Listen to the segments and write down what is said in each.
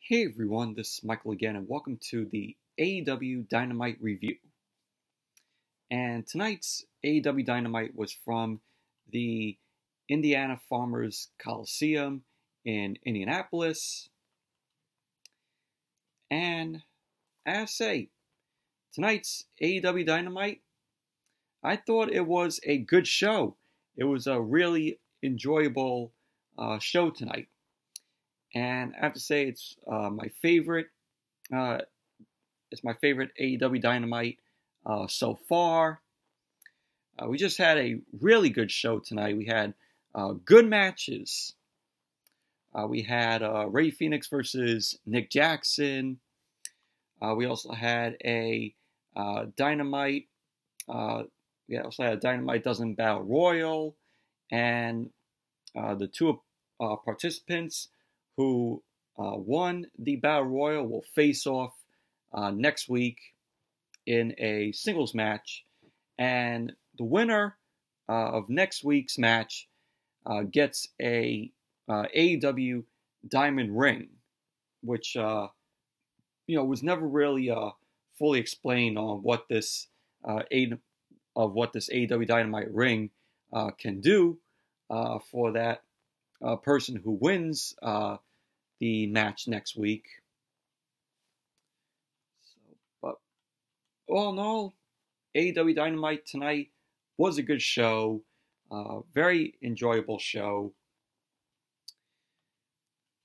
Hey everyone, this is Michael again, and welcome to the AEW Dynamite review. And tonight's AEW Dynamite was from the Indiana Farmers Coliseum in Indianapolis. And I say, tonight's AEW Dynamite, I thought it was a good show. It was a really enjoyable show tonight. And I have to say, it's my favorite. It's my favorite AEW Dynamite so far. We just had a really good show tonight. We had good matches. We had REY FENIX versus Nick Jackson. We also had a Dynamite. We also had a Dynamite Dozen Battle Royal, and the two participants who won the Battle Royal will face off next week in a singles match. And the winner of next week's match gets a AEW Diamond Ring, which was never really fully explained on what this AEW Dynamite ring can do for that person who wins the match next week. But all in all, AEW Dynamite tonight was a good show, very enjoyable show.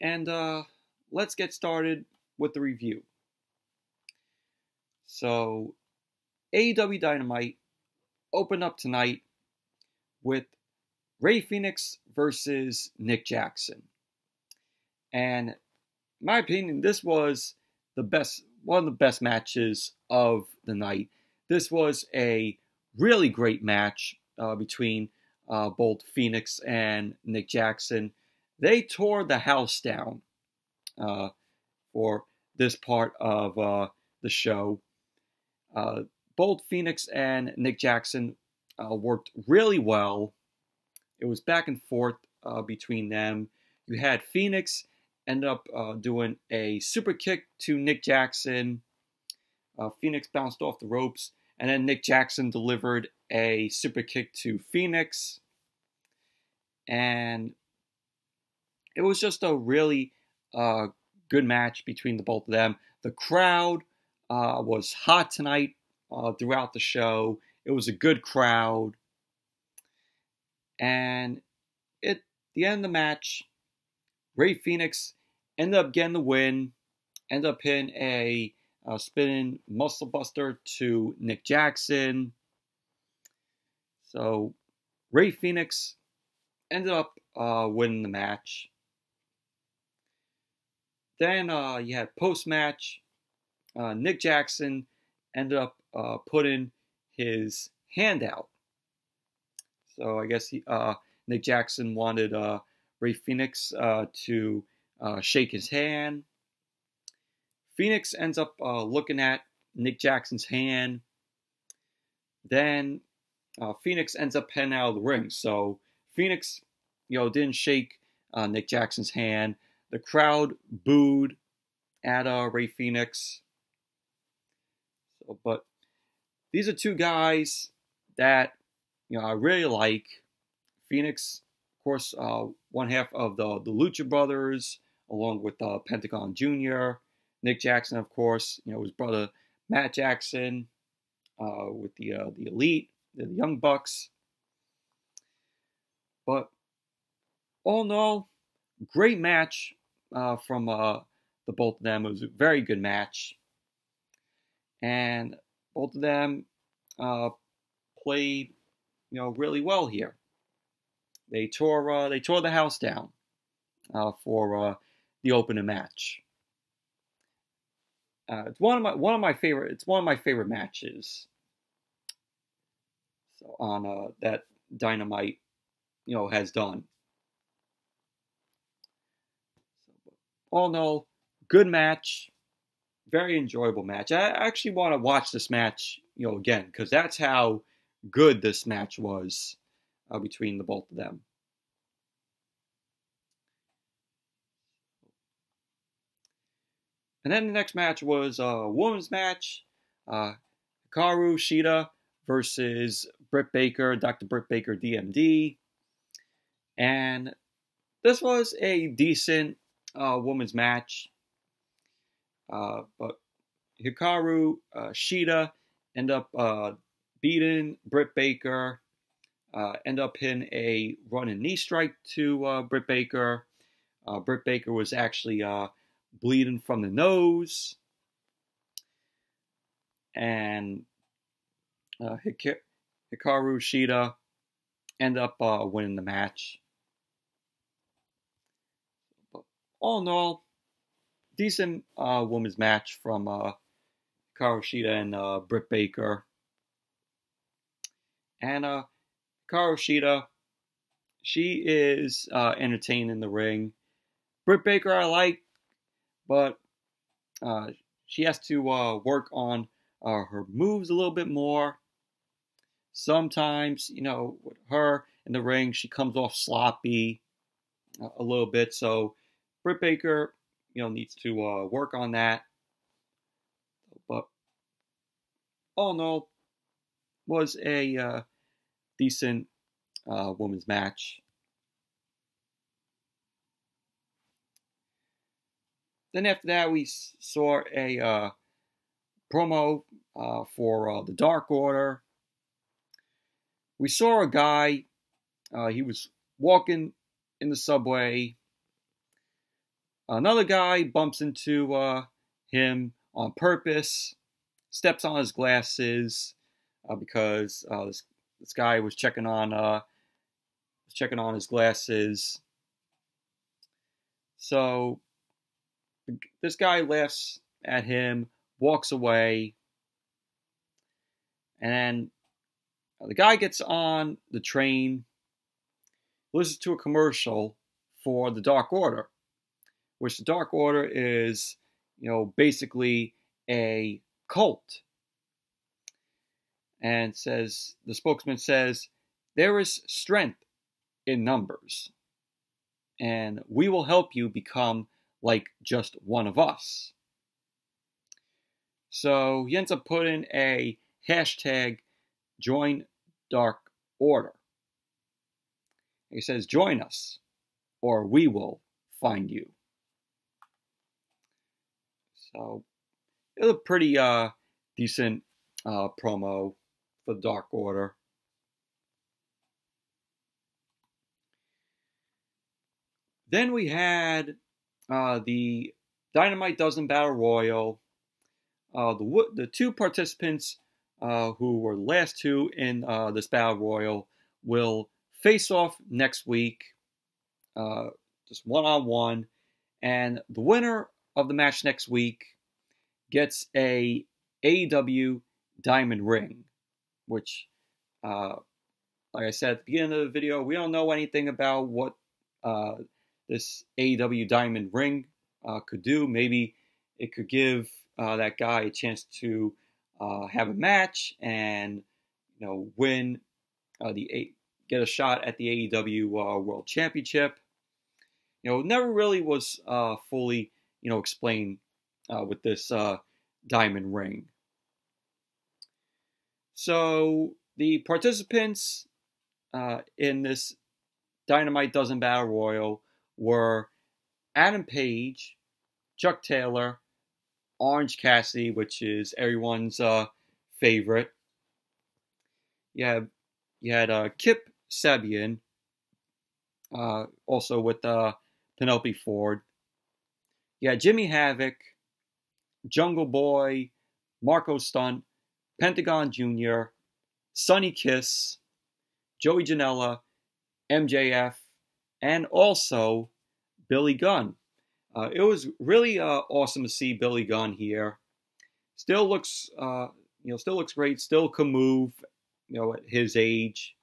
And let's get started with the review. So, AEW Dynamite opened up tonight with REY FENIX versus Nick Jackson. And in my opinion, this was one of the best matches of the night. This was a really great match between both FENIX and Nick Jackson. They tore the house down for this part of the show. Both FENIX and Nick Jackson worked really well. It was back and forth between them. You had FENIX end up doing a super kick to Nick Jackson. FENIX bounced off the ropes, and then Nick Jackson delivered a super kick to FENIX. And it was just a really good match between the both of them. The crowd was hot tonight throughout the show. It was a good crowd. And at the end of the match, REY FENIX ended up getting the win, ended up hitting a spinning muscle buster to Nick Jackson. So REY FENIX ended up winning the match. Then you had post-match. Nick Jackson ended up putting his hand out. So I guess Nick Jackson wanted REY FENIX to shake his hand. FENIX ends up looking at Nick Jackson's hand. Then FENIX ends up heading out of the ring. So FENIX, didn't shake Nick Jackson's hand. The crowd booed at REY FENIX. So, but these are two guys that I really like. FENIX, of course, one half of the Lucha Brothers, along with Pentagon Jr. Nick Jackson, of course, his brother Matt Jackson, with the Elite, the Young Bucks. But all in all, great match from the both of them. It was a very good match, and both of them played really well here. They tore the house down for the opening match. It's one of my favorite matches. So on that Dynamite has done. So, all in all, good match, very enjoyable match. I actually want to watch this match again, because that's how good this match was between the both of them. And then the next match was a women's match. Hikaru Shida versus Britt Baker, Dr. Britt Baker, DMD. And this was a decent women's match. But Hikaru Shida end up beating Britt Baker. End up hitting a running knee strike to Britt Baker. Britt Baker was actually bleeding from the nose. And Hikaru Shida end up winning the match. But all in all, decent women's match from Hikaru Shida and Britt Baker. And Hikaru Shida, she is entertaining in the ring. Britt Baker I like, but she has to work on her moves a little bit more. Sometimes, with her in the ring, she comes off sloppy a little bit. So Britt Baker, needs to work on that. But all in all, was a decent women's match. Then after that, we saw a promo for the Dark Order. We saw a guy, he was walking in the subway. Another guy bumps into him on purpose, steps on his glasses because this guy was checking on his glasses. So this guy laughs at him, walks away, and then the guy gets on the train, listens to a commercial for the Dark Order, which the Dark Order is, basically a cult. And the spokesman says, there is strength in numbers, and we will help you become like just one of us. So he ends up putting a hashtag, join Dark Order. He says, join us, or we will find you. So it was a pretty decent promo for the Dark Order. Then we had the Dynamite Dozen Battle Royal. The two participants who were the last two in this Battle Royal will face off next week, just one-on-one. And the winner of the match next week gets a AEW Diamond Ring, which, like I said at the beginning of the video, we don't know anything about what this AEW Diamond Ring could do. Maybe it could give that guy a chance to have a match and win get a shot at the AEW World Championship. Never really was fully explained with this Diamond Ring. So the participants in this Dynamite Dozen Battle Royal were Adam Page, Chuck Taylor, Orange Cassidy, which is everyone's favorite. You had Kip Sabian, also with Penelope Ford. You had Jimmy Havoc, Jungle Boy, Marco Stunt, Pentagon Jr., Sonny Kiss, Joey Janela, MJF, and also Billy Gunn. It was really awesome to see Billy Gunn here. Still looks great. Still can move, at his age.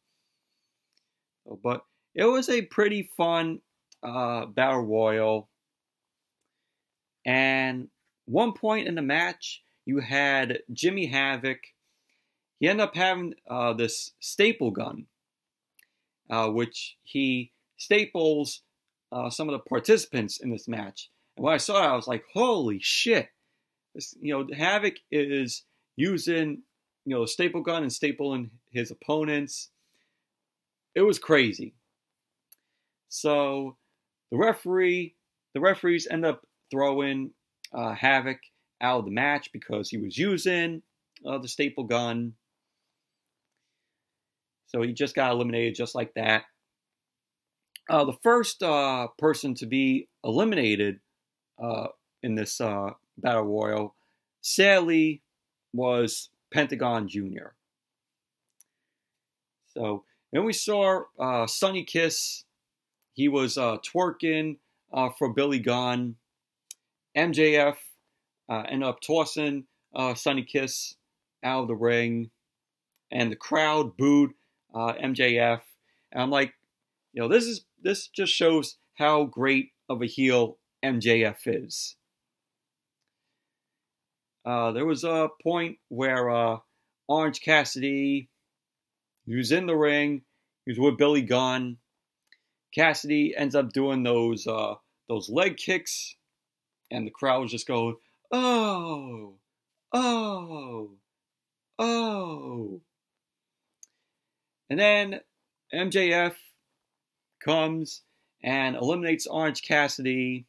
But it was a pretty fun battle royal. And one point in the match, you had Jimmy Havoc. He ended up having this staple gun, which he staples some of the participants in this match. And when I saw it, I was like, holy shit. This, Havoc is using, the staple gun and stapling his opponents. It was crazy. So the referees end up throwing Havoc out of the match because he was using the staple gun. So he just got eliminated just like that. The first person to be eliminated in this Battle Royal, sadly, was Pentagon Jr. So then we saw Sonny Kiss. He was twerking for Billy Gunn. MJF ended up tossing Sonny Kiss out of the ring. And the crowd booed MJF. And I'm like, this just shows how great of a heel MJF is. There was a point where Orange Cassidy, he was in the ring, he was with Billy Gunn. Cassidy ends up doing those leg kicks, and the crowd was just going, oh, oh, oh. And then MJF comes and eliminates Orange Cassidy.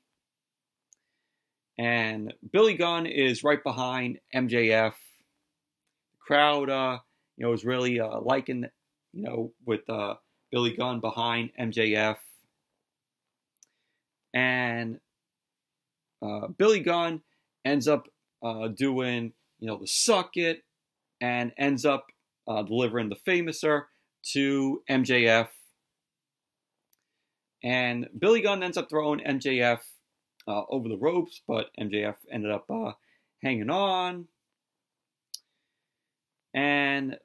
And Billy Gunn is right behind MJF. The crowd, was really liking, with Billy Gunn behind MJF. And Billy Gunn ends up doing, the suck it, and ends up delivering the Famouser to MJF. And Billy Gunn ends up throwing MJF over the ropes, but MJF ended up hanging on. And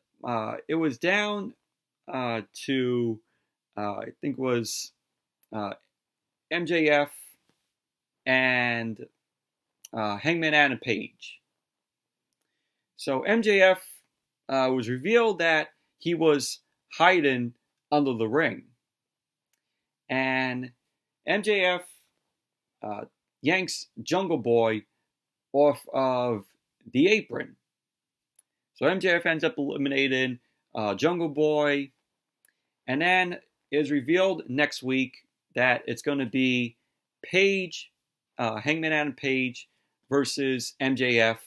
it was down to, I think it was MJF and Hangman Adam Page. So MJF was revealed that he was hiding under the ring. And MJF yanks Jungle Boy off of the apron. So MJF ends up eliminating Jungle Boy. And then it is revealed next week that it's going to be Page, Hangman Adam Page versus MJF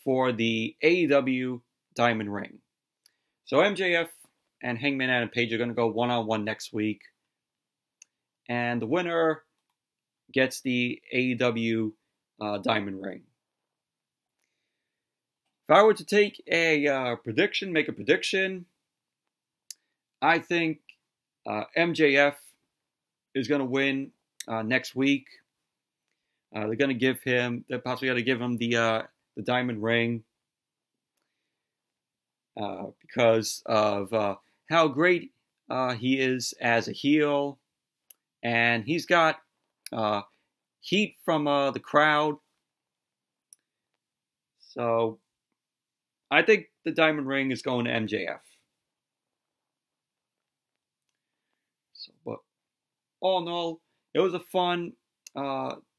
for the AEW Diamond Ring. So MJF and Hangman Adam Page are going to go one-on-one next week. And the winner gets the AEW Diamond Ring. If I were to take a make a prediction, I think MJF is going to win next week. They're possibly going to give him the Diamond Ring because of how great he is as a heel. And he's got heat from the crowd. So I think the Diamond Ring is going to MJF. So, but all in all, it was a fun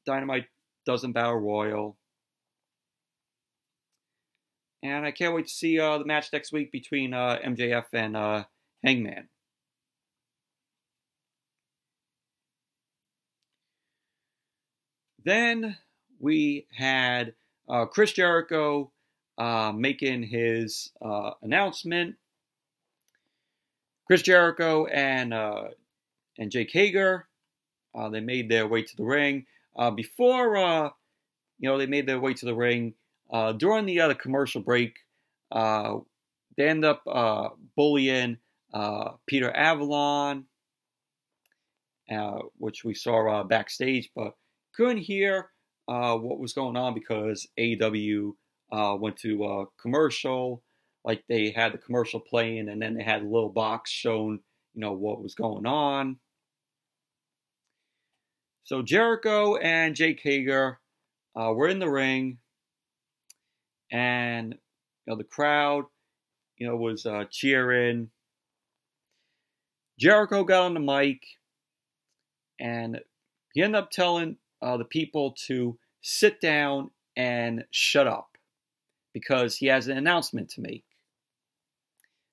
Dynamite Dozen Battle Royal. And I can't wait to see the match next week between MJF and Hangman. Then we had Chris Jericho making his announcement. Chris Jericho and Jake Hager, they made their way to the ring. Before they made their way to the ring, during the commercial break, they end up bullying Peter Avalon, which we saw backstage, but couldn't hear what was going on because AEW went to commercial. Like they had the commercial playing, and then they had a little box showing, what was going on. So Jericho and Jake Hager were in the ring, and the crowd, was cheering. Jericho got on the mic, and he ended up telling the people to sit down and shut up because he has an announcement to make.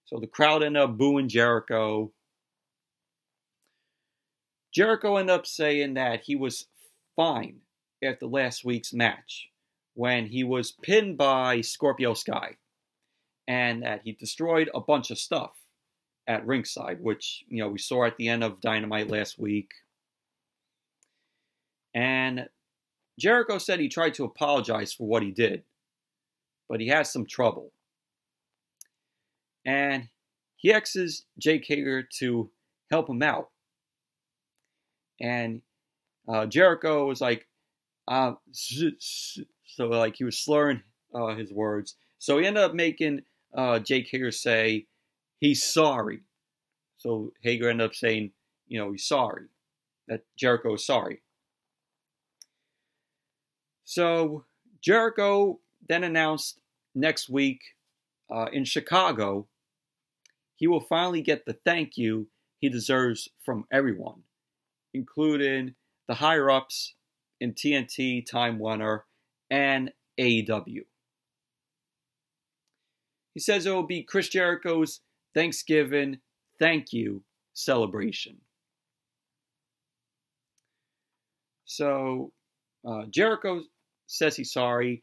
So the crowd ended up booing Jericho. Jericho ended up saying that he was fine after last week's match when he was pinned by Scorpio Sky and that he destroyed a bunch of stuff at ringside, which, we saw at the end of Dynamite last week. And Jericho said he tried to apologize for what he did, but he has some trouble. And he asks Jake Hager to help him out. And Jericho was like, so like he was slurring his words. So he ended up making Jake Hager say he's sorry. So Hager ended up saying, he's sorry, that Jericho is sorry. So Jericho then announced next week in Chicago, he will finally get the thank you he deserves from everyone, including the higher-ups in TNT, Time Warner, and AEW. He says it will be Chris Jericho's Thanksgiving thank you celebration. So Jericho says he's sorry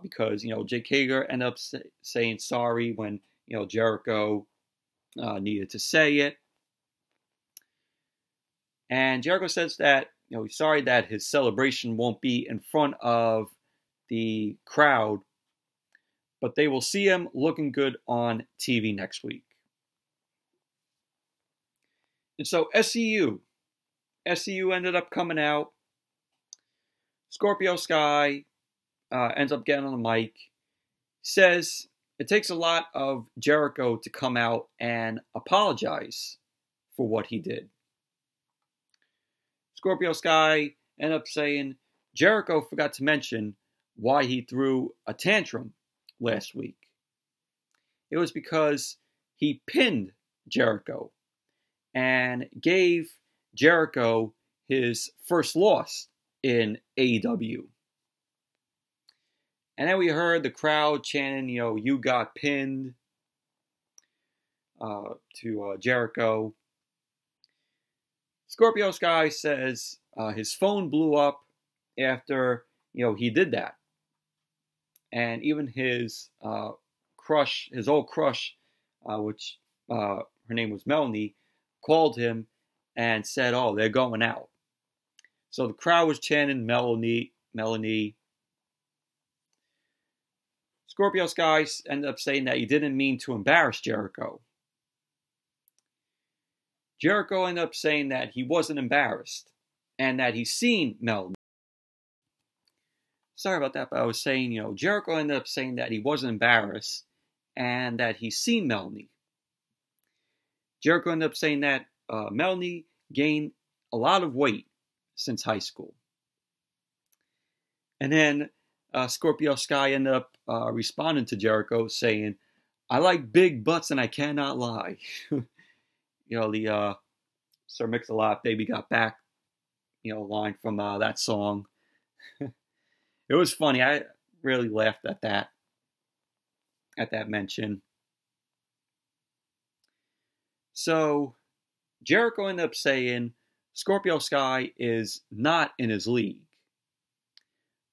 because, Jake Hager ended up saying sorry when, Jericho needed to say it. And Jericho says that, he's sorry that his celebration won't be in front of the crowd, but they will see him looking good on TV next week. And so SCU ended up coming out. Scorpio Sky ends up getting on the mic. Says it takes a lot of Jericho to come out and apologize for what he did. Scorpio Sky ended up saying Jericho forgot to mention why he threw a tantrum last week. It was because he pinned Jericho and gave Jericho his first loss in AEW. And then we heard the crowd chanting, you got pinned to Jericho. Scorpio Sky says his phone blew up after, he did that. And even his crush, his old crush, which her name was Melanie, called him and said, oh, they're going out. So the crowd was chanting Melanie. Scorpio Sky ended up saying that he didn't mean to embarrass Jericho. Jericho ended up saying that he wasn't embarrassed and that he's seen Melanie. Sorry about that, but I was saying, Jericho ended up saying that he wasn't embarrassed and that he's seen Melanie. Jericho ended up saying that Melanie gained a lot of weight since high school. And then Scorpio Sky ended up responding to Jericho saying, I like big butts and I cannot lie. The Sir Mix-a-Lot Baby Got Back, line from that song. It was funny. I really laughed at that mention. So Jericho ended up saying Scorpio Sky is not in his league,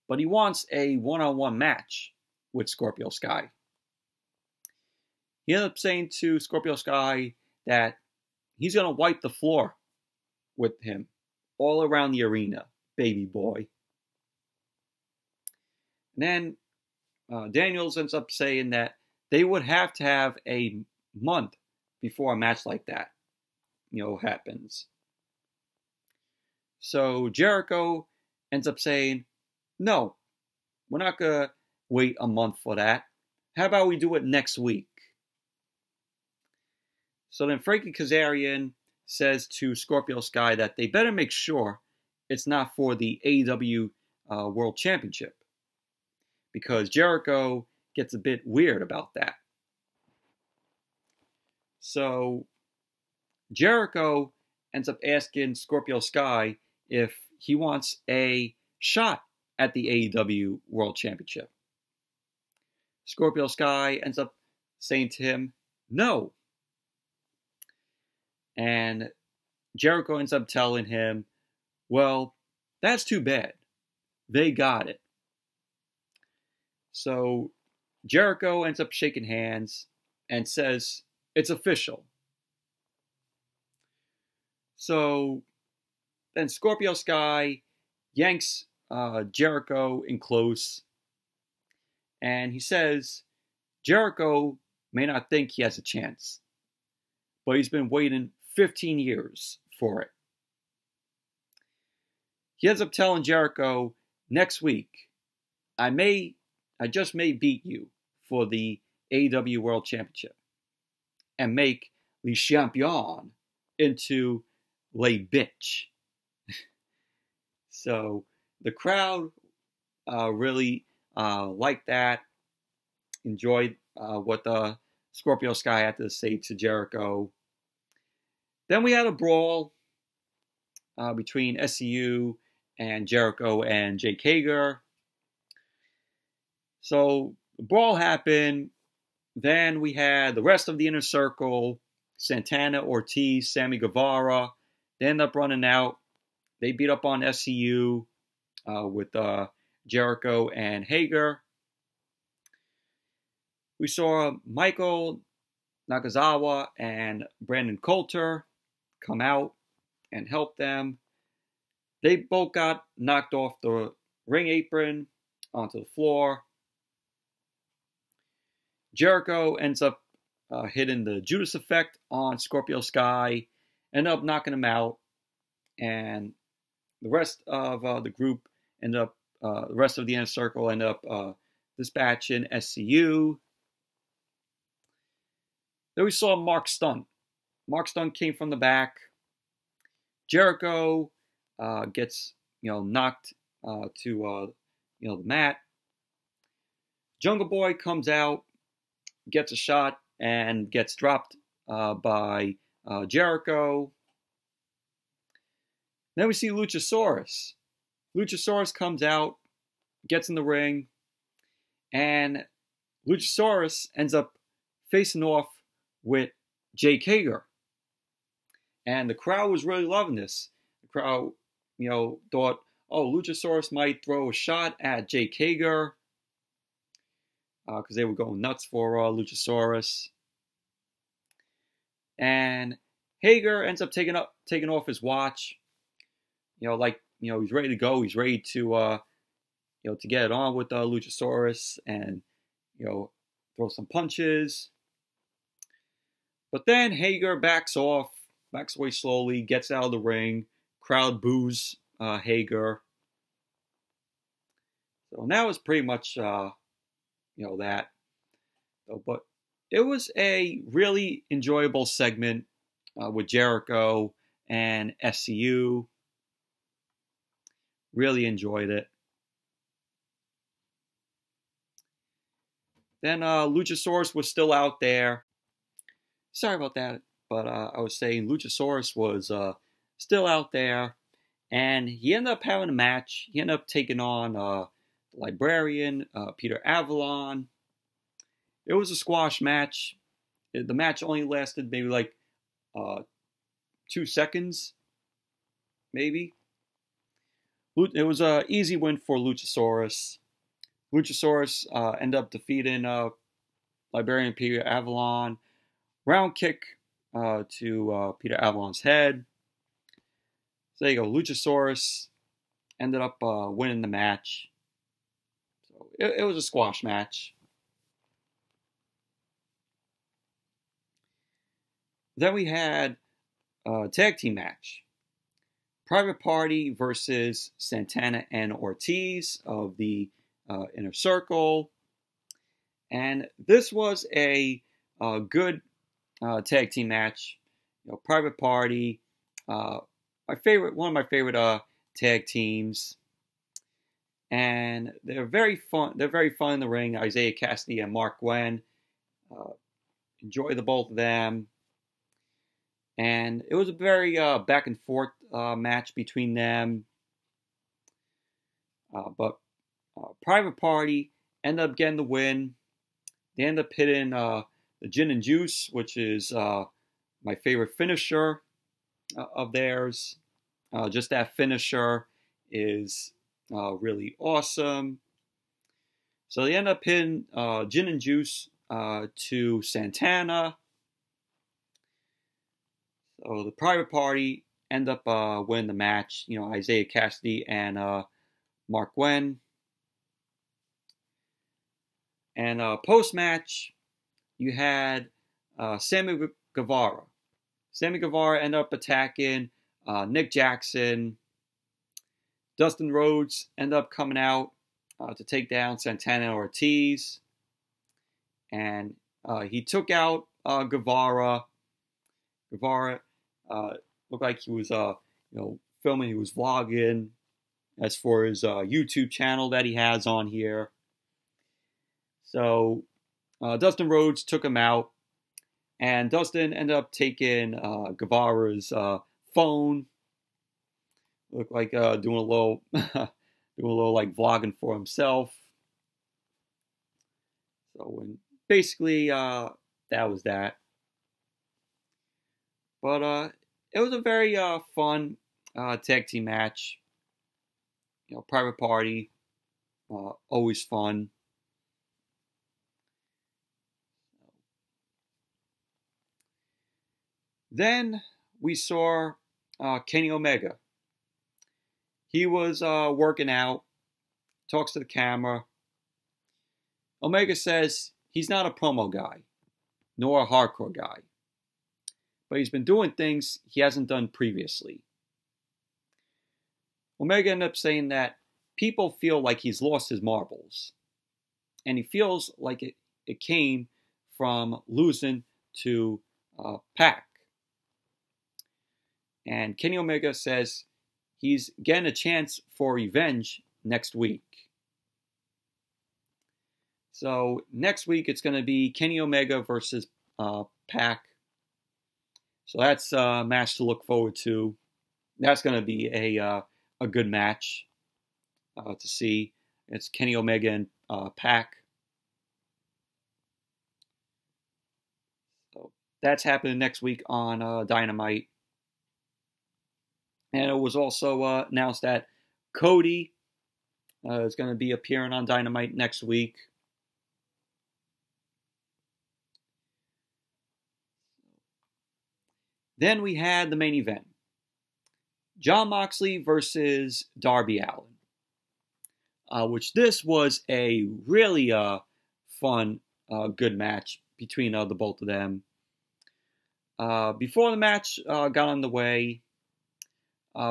but he wants a one-on-one match with Scorpio Sky. He ended up saying to Scorpio Sky that he's going to wipe the floor with him all around the arena, baby boy. And then Daniels ends up saying that they would have to have a month before a match like that, happens. So Jericho ends up saying, no, we're not going to wait a month for that. How about we do it next week? So then Frankie Kazarian says to Scorpio Sky that they better make sure it's not for the AEW World Championship, because Jericho gets a bit weird about that. So Jericho ends up asking Scorpio Sky if he wants a shot at the AEW World Championship. Scorpio Sky ends up saying to him, no. And Jericho ends up telling him, well, that's too bad. They got it. So Jericho ends up shaking hands and says, it's official. So then Scorpio Sky yanks Jericho in close, and he says Jericho may not think he has a chance, but he's been waiting 15 years for it. He ends up telling Jericho, next week, I just may beat you for the AEW World Championship and make Le Champion into Le Bitch. So the crowd really liked that, enjoyed what the Scorpio Sky had to say to Jericho. Then we had a brawl between SCU and Jericho and Jake Hager. So the brawl happened. Then we had the rest of the Inner Circle, Santana, Ortiz, Sammy Guevara. They end up running out. They beat up on SCU with Jericho and Hager. We saw Michael Nakazawa and Brandon Coulter come out and help them. They both got knocked off the ring apron onto the floor. Jericho ends up hitting the Judas effect on Scorpio Sky, end up knocking him out, and the rest of the group end up, the rest of the Inner Circle end up dispatching SCU. Then we saw Mark Stunt. Mark Stunt came from the back. Jericho gets knocked to the mat. Jungle Boy comes out, gets a shot, and gets dropped by Jericho. Then we see Luchasaurus. Luchasaurus comes out, gets in the ring, and Luchasaurus ends up facing off with Jake Hager. And the crowd was really loving this. The crowd, thought, oh, Luchasaurus might throw a shot at Jake Hager, because they were going nuts for Luchasaurus. And Hager ends up taking off his watch. He's ready to go. He's ready to to get it on with Luchasaurus and throw some punches. But then Hager backs away slowly, gets out of the ring. Crowd boos Hager. So that was pretty much that. But it was a really enjoyable segment with Jericho and SCU. Really enjoyed it. Then Luchasaurus was still out there. Sorry about that, but I was saying Luchasaurus was still out there, and he ended up having a match. He ended up taking on the Librarian, Peter Avalon. It was a squash match. The match only lasted maybe 2 seconds, maybe. It was an easy win for Luchasaurus. Luchasaurus ended up defeating Librarian Peter Avalon. Round kick to Peter Avalon's head. So there you go. Luchasaurus ended up winning the match. So it was a squash match. Then we had a tag team match. Private Party versus Santana and Ortiz of the Inner Circle. And this was a good tag team match. Private Party, one of my favorite tag teams. And they're very fun. They're very fun in the ring. Isaiah Cassidy and Mark Gwen. Enjoy the both of them. And it was a very back and forth match between them. But Private Party end up getting the win. They end up hitting the Gin and Juice, which is my favorite finisher of theirs. Just that finisher is really awesome. So they end up hitting Gin and Juice to Santana. So the Private Party end up winning the match. Isaiah Cassidy and Mark Wen. And post-match, you had Sammy Guevara. Sammy Guevara ended up attacking Nick Jackson. Dustin Rhodes ended up coming out to take down Santana and Ortiz. And he took out Guevara. Guevara looked like he was filming, he was vlogging as for his YouTube channel that he has on here. So Dustin Rhodes took him out, and Dustin ended up taking Guevara's phone. Looked like doing a little like vlogging for himself. So basically that was that. But it was a very fun tag team match. Private Party, always fun. Then we saw Kenny Omega. He was working out, talks to the camera. Omega says he's not a promo guy, nor a hardcore guy. But he's been doing things he hasn't done previously. Omega ended up saying that people feel like he's lost his marbles. And he feels like it came from losing to Pac. And Kenny Omega says he's getting a chance for revenge next week. So next week it's going to be Kenny Omega versus Pac. So that's a match to look forward to. That's going to be a good match to see. It's Kenny Omega and Pac. So that's happening next week on Dynamite. And it was also announced that Cody is going to be appearing on Dynamite next week. Then we had the main event. Jon Moxley versus Darby Allin. Which this was a really fun, good match between the both of them. Before the match got underway,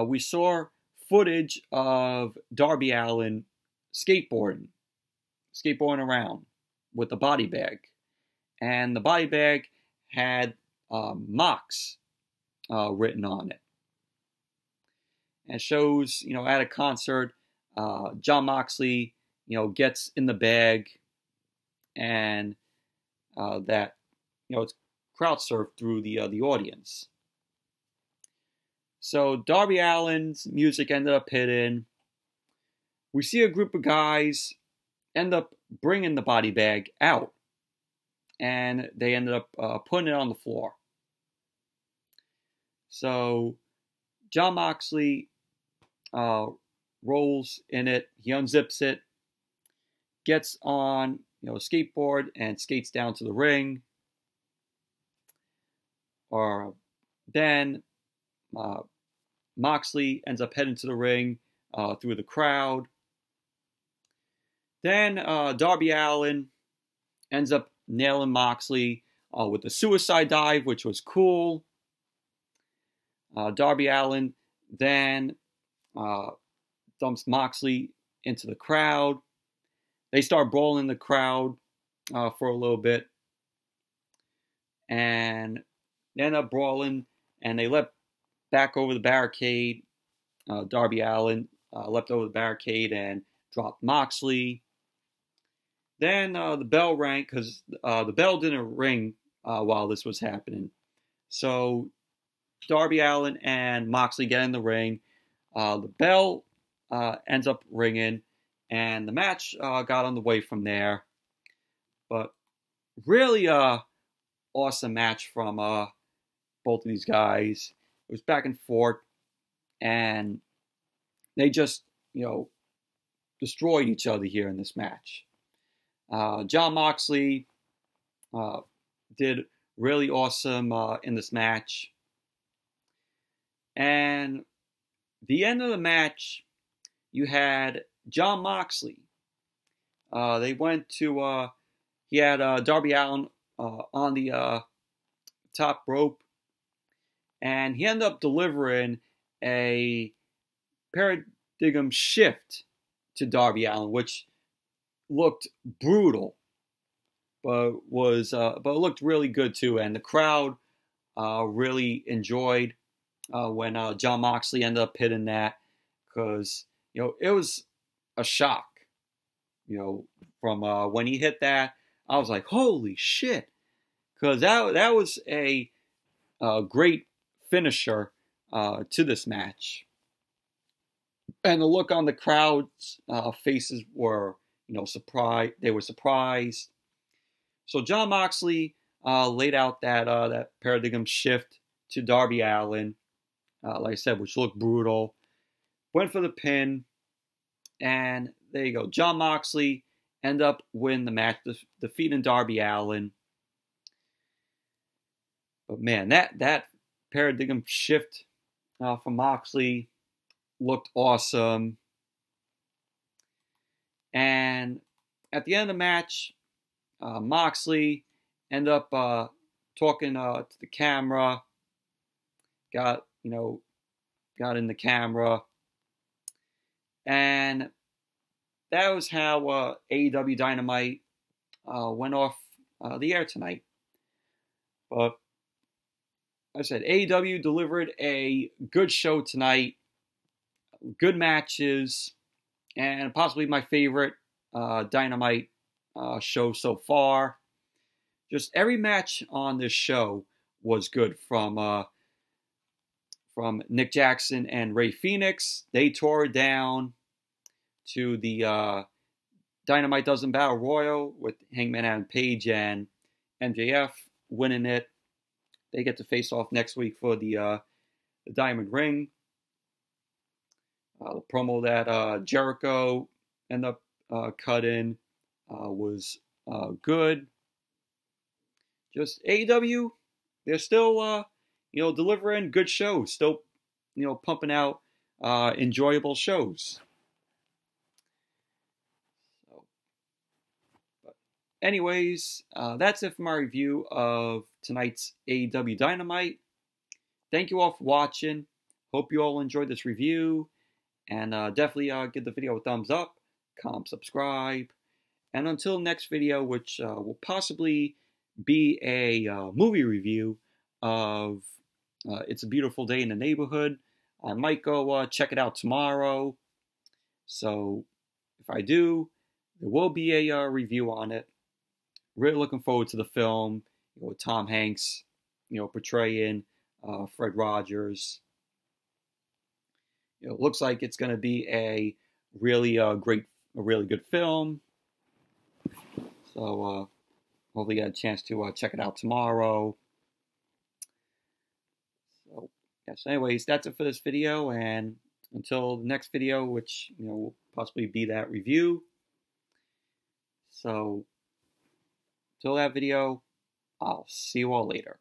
we saw footage of Darby Allin skateboarding around with the body bag. And the body bag had Mox written on it. And shows, at a concert, Jon Moxley, gets in the bag, and that, it's crowd surfed through the audience. So Darby Allin's music ended up hitting. We see a group of guys end up bringing the body bag out, and they ended up putting it on the floor. So Jon Moxley rolls in it. He unzips it, gets on a skateboard, and skates down to the ring. Then Moxley ends up heading to the ring through the crowd. Then Darby Allin ends up nailing Moxley with a suicide dive, which was cool. Darby Allin then dumps Moxley into the crowd. They start brawling in the crowd for a little bit. And they end up brawling, and they leapt back over the barricade. Darby Allin leapt over the barricade and dropped Moxley. Then the bell rang, because the bell didn't ring while this was happening. So Darby Allin and Moxley get in the ring. The bell ends up ringing, and the match got underway from there. But really awesome match from both of these guys. It was back and forth, and they just, destroyed each other here in this match. Jon Moxley did really awesome in this match. And the end of the match, you had Jon Moxley. They went to, he had Darby Allin on the top rope, and he ended up delivering a paradigm shift to Darby Allin, which looked brutal, but it looked really good too, and the crowd really enjoyed when Jon Moxley ended up hitting that, because it was a shock. From when he hit that, I was like, holy shit, because that was a great finisher to this match. And the look on the crowd's faces were, surprised. They were surprised. So Jon Moxley laid out that paradigm shift to Darby Allin, like I said, which looked brutal. Went for the pin, and there you go. Jon Moxley ended up winning the match, defeating Darby Allin. But man, that paradigm shift from Moxley looked awesome. And at the end of the match, Moxley ended up talking to the camera. Got in the camera, and that was how AEW Dynamite went off the air tonight. But like I said, AEW delivered a good show tonight, good matches, and possibly my favorite Dynamite show so far. Just every match on this show was good, from Nick Jackson and REY FENIX. They tore it down, to the Dynamite Dozen Battle Royal with Hangman Adam Page and MJF winning it. They get to face off next week for the Diamond Ring. The promo that Jericho ended up cutting was good. Just AEW, they're still delivering good shows, still pumping out enjoyable shows. Anyways, that's it for my review of tonight's AEW Dynamite. Thank you all for watching. Hope you all enjoyed this review. And definitely give the video a thumbs up, comment, subscribe. And until next video, which will possibly be a movie review of It's a Beautiful Day in the Neighborhood. I might go check it out tomorrow. So if I do, there will be a review on it. Really looking forward to the film. With Tom Hanks, portraying Fred Rogers. It looks like it's going to be a really really good film. So hopefully get a chance to check it out tomorrow. So yes, anyways, that's it for this video, and until the next video, which will possibly be that review. So till that video, I'll see you all later.